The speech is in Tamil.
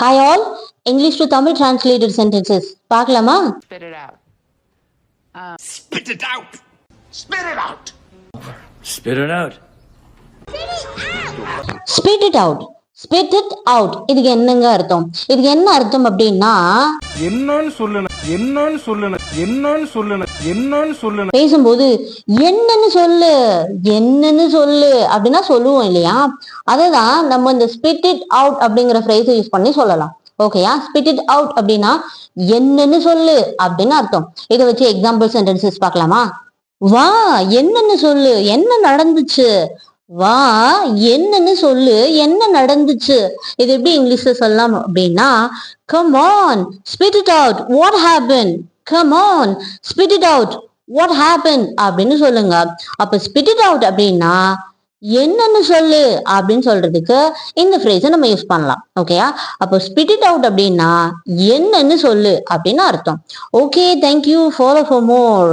Hi all, English to Tamil translated sentences. பார்க்கலாமா? Spit it out. Spit it out! Spit it out! Spit it out. Spit it out. Spit it out. இதுக்கு என்னங்க அர்த்தம்? இதுக்கு என்ன அர்த்தம் அப்படின்னா பேசும்போது என்னன்னு சொல்லு என்னன்னு சொல்லு அப்படின்னா சொல்லுவோம் இல்லையா, அததான் நம்ம இந்த ஸ்பிட் இட் அவுட் அப்படிங்கிற ஃப்ரேஸை யூஸ் பண்ணி சொல்லலாம். ஓகேயா? ஸ்பிட் இட் அவுட் அப்படின்னா என்னன்னு சொல்லு அப்படின்னு அர்த்தம். இதை வச்சு எக்ஸாம்பிள் சென்டென்சஸ் பார்க்கலாமா? வா என்னன்னு சொல்லு, என்ன நடந்துச்சு, வா என்னன்னு சொல்லு, என்ன நடந்துச்சு. இது எப்படி இங்கிலீஷ்ல சொல்லலாம் அப்படின்னா, come on spit it out what happened, come on spit it out what happened அப்படின்னு சொல்லுங்க. அப்ப spit it out அப்படின்னா என்னன்னு சொல்லு அப்படின்னு சொல்றதுக்கு இந்த ஃப்ரேஸை நம்ம யூஸ் பண்ணலாம். ஓகேயா? அப்போ spit it out அப்படின்னா என்னன்னு சொல்லு அப்படின்னு அர்த்தம். Okay, thank you. Follow for more.